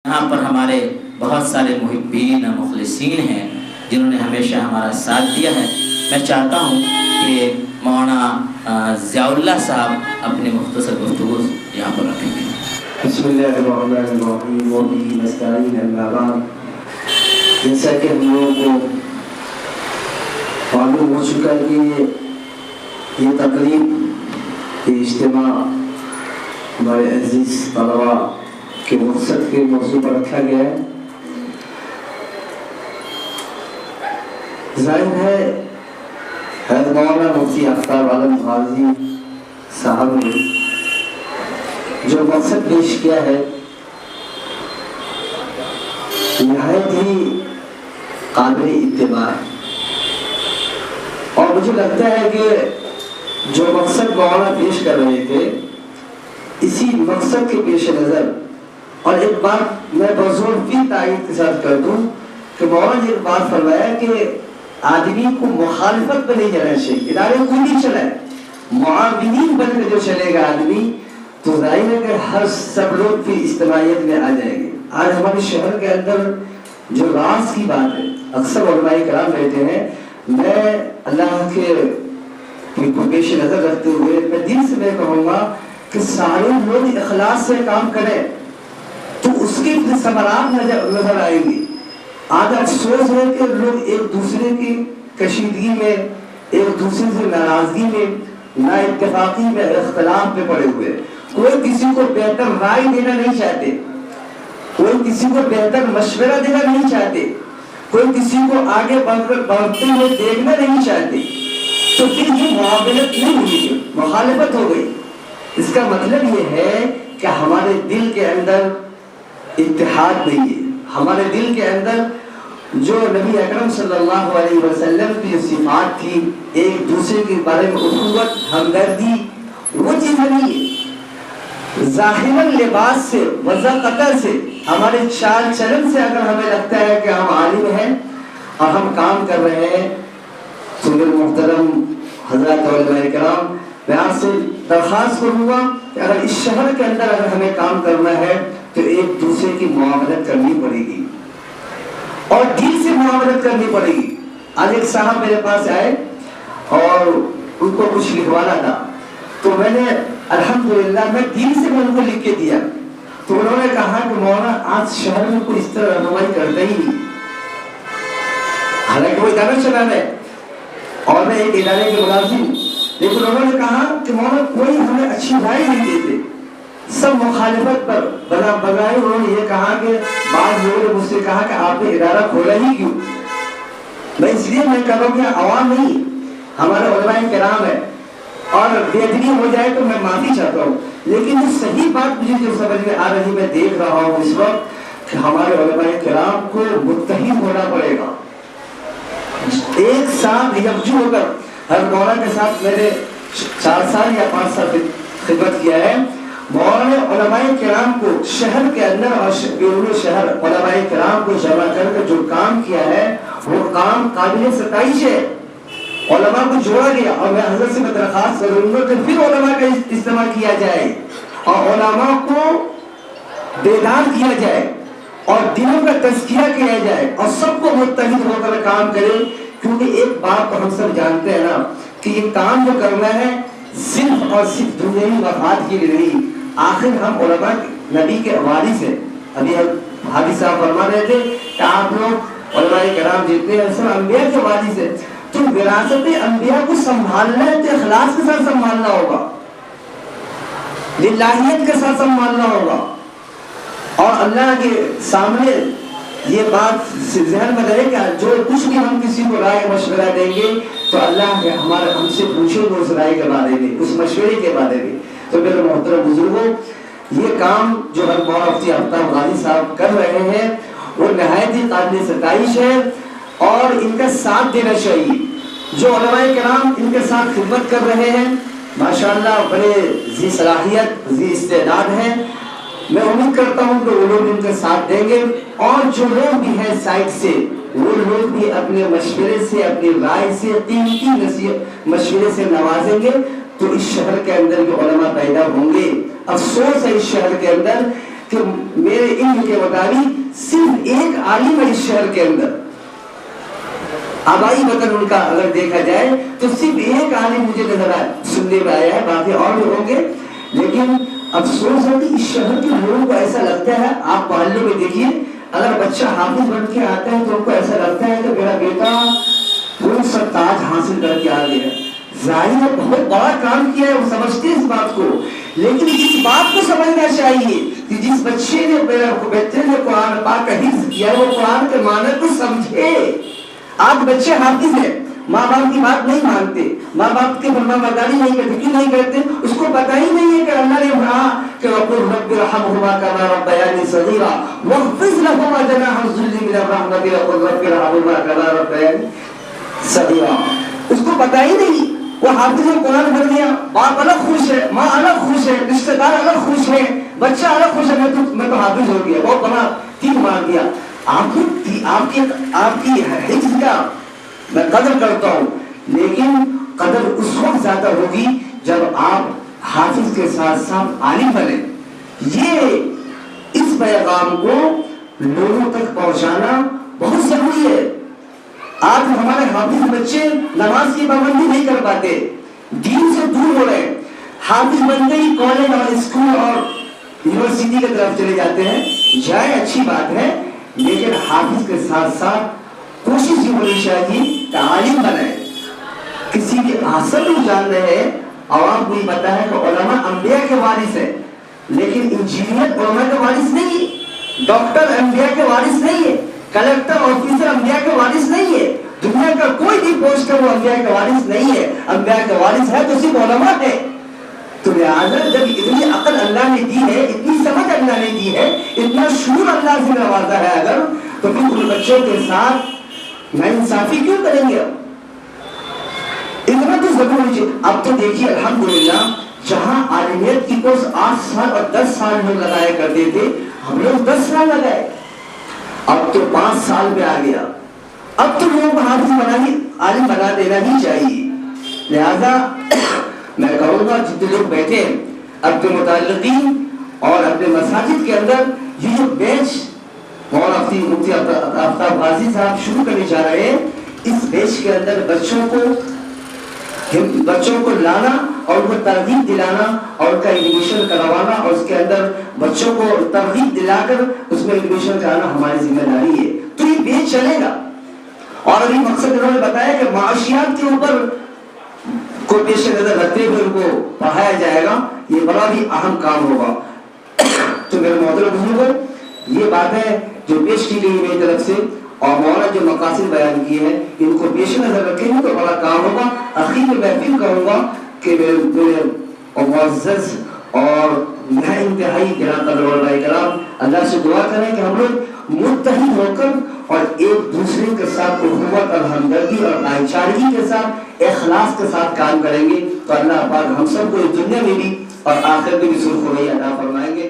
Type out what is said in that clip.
یہاں پر ہمارے بہت سارے محبین اور مخلصین ہیں جنہوں نے ہمیشہ ہمارا ساتھ دیا ہے۔ میں چاہتا ہوں کہ مولانا ضیاء اللہ صاحب اپنی مختصر گفتگو یہاں پر رکھیں گے۔ بسم اللہ الرحمن الرحیم وبہ نستعین اما بعد۔ جیسا کہ ہم لوگوں کو معلوم ہو چکا ہے کہ یہ تقریب یہ اجتماع ہمارے عزیز طلباء کے مقصد کے موضوع پر رکھا گیا ہے۔ ظاہر ہے حضرت مولانا مفتی آفتاب عالم غازی صاحب نے جو مقصد پیش کیا ہے نہایت ہی قابل اتباع ہے، اور مجھے لگتا ہے کہ جو مقصد مولانا پیش کر رہے تھے اسی مقصد کے پیش نظر، اور ایک بات میں بزور بھی تائید کے ساتھ کر دوں کہ مولانا نے ایک بات فرمایا کہ آدمی کو مخالفت پہ نہیں جانا چاہیے، ادارے کوئی نہیں چلائے، معاونین بن کے جو چلے گا آدمی تو ظاہر ہے کہ ہر سب لوگ پھر اجتماعیت میں آ جائیں گے۔ آج ہمارے شہر کے اندر جو راز کی بات ہے، اکثر علماء کرام رہتے ہیں، میں اللہ کے کو پیش نظر رکھتے ہوئے میں دل سے میں کہوں گا کہ سارے لوگ اخلاص سے کام کریں تو اس کے ثمرات نظر آئیں گے۔ آج افسوس ہے کہ لوگ ایک دوسرے کی کشیدگی میں، ایک دوسرے سے ناراضگی میں، نا اتفاقی میں، اختلاف میں پڑے ہوئے، کوئی کسی کو بہتر رائے دینا نہیں چاہتے، کوئی کسی کو بہتر مشورہ دینا نہیں چاہتے، کوئی کسی کو آگے بڑھتے ہوئے دیکھنا نہیں چاہتے، تو پھر یہ معاونت نہیں ہوئی، مخالفت ہو گئی۔ اس کا مطلب یہ ہے کہ ہمارے دل کے اندر اتحاد نہیں ہے، ہمارے دل کے اندر جو نبی اکرم صلی اللہ علیہ وسلم کی صفات تھی، ایک دوسرے کے بارے میں اخوت، ہمدردی، وہ چیز نہیں ہے۔ ظاہراً لباس سے، وضاقتر سے، ہمارے چال چلن سے اگر ہمیں لگتا ہے کہ ہم عالم ہیں اور ہم کام کر رہے ہیں تو میرے محترم حضرات علماء کرام، میں آپ سے درخواست کروں گا کہ اگر اس شہر کے اندر اگر ہمیں کام کرنا ہے تو ایک دوسرے کی معاونت کرنی پڑے گی اور دل سے معاونت کرنی پڑے گی۔ آج ایک صاحب میرے پاس آئے اور ان کو کچھ لکھوانا تھا، تو میں نے الحمدللہ میں دل سے میں ان کو لکھ کے دیا، تو انہوں نے کہا کہ مولانا آج شہر میں کوئی اس طرح رہنمائی کرتا ہی نہیں، حالانکہ وہ ادارہ چلانا ہے اور میں ایک ادارے کے ملازم، لیکن انہوں نے کہا کہ مولانا کوئی ہمیں اچھی رائے نہیں دیتے، سب مخالفت پر بغیر انہوں نے یہ کہا کہ بعض لوگوں نے مجھ سے کہا کہ آپ نے ادارہ کھولا ہی کیوں؟ میں اس لیے میں کہہ رہا ہوں کہ عوام نہیں، ہمارے علماء کرام ہے، اور بے ادبی ہو جائے تو میں معافی چاہتا ہوں، لیکن وہ صحیح بات مجھے جو سمجھ میں آ رہی میں دیکھ رہا ہوں اس وقت کہ ہمارے علماء کرام کو متحد ہونا پڑے گا، ایک ساتھ یکجو ہو کر۔ ہر مولانا کے ساتھ میں نے 4 سال یا 5 سال خدمت کیا ہے، مولانا علماء کرام کو شہر کے اندر اور بیرون شہر علماء کرام کو جمع کر کے جو کام کیا ہے وہ کام قابل ستائش ہے، علماء کو جوڑا گیا، اور میں حضرت سے درخواست کروں گا کہ پھر علماء کا اجتماع کیا جائے اور علماء کو بیدار کیا جائے اور دلوں کا تزکیہ کیا جائے اور سب کو متحد ہو کر کام کرے، کیونکہ ایک بات تو ہم سب جانتے ہیں نا کہ یہ کام جو کرنا ہے صرف اور صرف دنیاوی مفاد کے لیے نہیں، آخر ہم علماء نبی کے وارث ہیں۔ ابھی حافظ صاحب فرما رہے تھے کہ آپ لوگ علماء کرام جتنے ہیں سب انبیاء کے وارث ہیں، تو وراثت انبیاء کو سنبھالنا ہے تو اخلاص کے ساتھ سنبھالنا ہوگا، للہیت کے ساتھ سنبھالنا ہوگا، اور اللہ کے سامنے یہ بات ذہن میں رہے کہ جو کچھ بھی ہم کسی کو رائے مشورہ دیں گے تو اللہ ہم سے پوچھے گا اس رائے کے بارے میں، اس مشورے کے بارے میں۔ تو میرے محترم بزرگوں، یہ کام جو مولانا مفتی آفتاب غازی صاحب کر رہے ہیں وہ نہایت ہی قابل ستائش ہے اور ان کا ساتھ دینا چاہیے۔ جو علماء کرام ان کے ساتھ خدمت کر رہے ہیں ماشاءاللہ بڑے ذی صلاحیت، ذی استعداد ہیں، میں امید کرتا ہوں کہ وہ لوگ ان کے ساتھ دیں گے، اور جو لوگ بھی ہیں سائٹ سے وہ لوگ بھی اپنے مشورے سے، اپنی رائے سے، قیمتی نصیحت مشورے سے نوازیں گے تو اس شہر کے اندر جو علماء پیدا ہوں گے۔ افسوس ہے اس شہر کے اندر کہ میرے علم کے مطابق صرف ایک عالم ہے اس شہر کے اندر، آبائی وطن ان کا اگر دیکھا جائے تو صرف ایک عالم مجھے نظر سننے میں آیا ہے، باقی اور بھی ہوں گے. لیکن افسوس ہے کہ اس شہر کے لوگوں کو ایسا لگتا ہے، آپ محلے میں دیکھیے اگر بچہ حافظ بن کے آتا ہے تو ان کو ایسا لگتا ہے کہ میرا بیٹا کون سا تاج حاصل کر کے آ گیا. ظاہر ہے بہت بڑا کام کیا ہے، وہ سمجھتے ہیں اس بات کو، لیکن اس بات کو سمجھنا چاہیے کہ جس بچے نے قرآن پاک کا حفظ کیا ہے وہ قرآن کے معنی کو سمجھے. آج بچے حافظ ہیں، ماں باپ کی بات نہیں مانتے، ماں باپ کے فرما برداری نہیں کرتے. کیوں نہیں کرتے؟ اس کو پتہ ہی نہیں ہے کہ اللہ نے کہا کہ وَقُلْ رَبِّ ارْحَمْهُمَا كَمَا رَبَّيَانِي صَغِيرًا وَاخْفِضْ لَهُمَا جَنَاحَ الذُّلِّ مِنَ الرَّحْمَةِ وَقُلْ رَبِّ ارْحَمْهُمَا كَمَا رَبَّيَانِي صَغِيرًا. اس کو پتہ ہی نہیں، وہ حافظ قرآن بن گیا، باپ الگ خوش ہے، ماں الگ خوش ہے، رشتہ دار الگ خوش ہے، بچہ الگ خوش ہے، میں تو حافظ ہو گیا، بہت بڑا تیر مار دیا. آپ کی حفظ کا میں قدر کرتا ہوں، لیکن قدر اس وقت زیادہ ہوگی جب آپ حافظ کے ساتھ ساتھ عالم بنے. یہ اس پیغام کو لوگوں تک پہنچانا بہت ضروری ہے. آج ہمارے حافظ بچے نماز کی پابندی نہیں کر پاتے، دین سے دور ہو رہے ہیں. حافظ بن گئی کالج اور اسکول اور یونیورسٹی کی طرف چلے جاتے ہیں، جائے اچھی بات ہے، لیکن حافظ کے ساتھ ساتھ کوشش یہ ہونی چاہیے کہ عالم بنائے. کسی بھی حاصل نہیں جان رہے ہیں، عوام کو یہ پتا ہے کہ علماء انبیاء کے وارث ہیں، لیکن انجینئر علماء کے وارث نہیں ہے، ڈاکٹر انبیاء کے وارث نہیں ہے، کلکٹر آفیسر انبیاء کے وارث نہیں ہے، دنیا کا کوئی بھی پوسٹ ہے وہ انبیاء کے وارث نہیں ہے. انبیاء کے وارث ہے تو صرف علماء ہے. تو لہٰذا جب اتنی عقل اللہ نے دی ہے، اتنی سمجھ اللہ نے دی ہے، اتنا شعور اللہ سے نوازا ہے اگر، تو پھر ان بچوں کے ساتھ ناانصافی کیوں کریں گے؟ اتنا تو ضرور ہے. اب تو دیکھیے الحمدللہ جہاں عالمیت کی کورس 8 سال اور 10 سال میں لگایا کرتے تھے، ہم لوگ 10 سال لگائے، اب تو 5 سال پہ آ گیا. اب تو لوگوں کو حافظ بنانی عالم بنا دینا ہی چاہیے. لہذا میں کہوں گا جتنے لوگ بیٹھے ہیں اپنے متعلقین اور اپنے مساجد کے اندر یہ جو بیچ مفتی آفتاب غازی صاحب شروع کرنے جا رہے ہیں، اس بیچ کے اندر بچوں کو لانا اور ان کو ترغیب دلانا اور ان کا ایڈمیشن کروانا اور اس کے اندر بچوں کو ترغیب دلا کر اس میں ایڈمیشن کرانا ہماری ذمہ داری ہے. تو یہ بیچ چلے گا. اور ابھی مقصد انہوں نے بتایا کہ معاشیات کے اوپر کو پیش نظر رکھتے ہوئے ان کو پڑھایا جائے گا، یہ بڑا بھی اہم کام ہوگا. تو میرے محترم بزرگوں، یہ باتیں جو پیش کی گئی میری طرف سے اور مولانا جو مقاصد بیان کیے ہیں ان کو پیش نظر رکھیں گے تو بڑا کام ہوگا. اخیر میں اپیل کروں گا کہ میرے معزز اور نہایت انتہائی گراں قدر علماء کرام اللہ سے دعا کریں کہ ہم لوگ متحد ہو کر اور ایک دوسرے کے ساتھ اخوت اور ہمدردی اور بھائی چارگی کے ساتھ اخلاص کے ساتھ کام کریں گے تو اللہ پاک ہم سب کو اس دنیا میں بھی اور آخرت میں بھی سرخروئی عطا فرمائیں گے.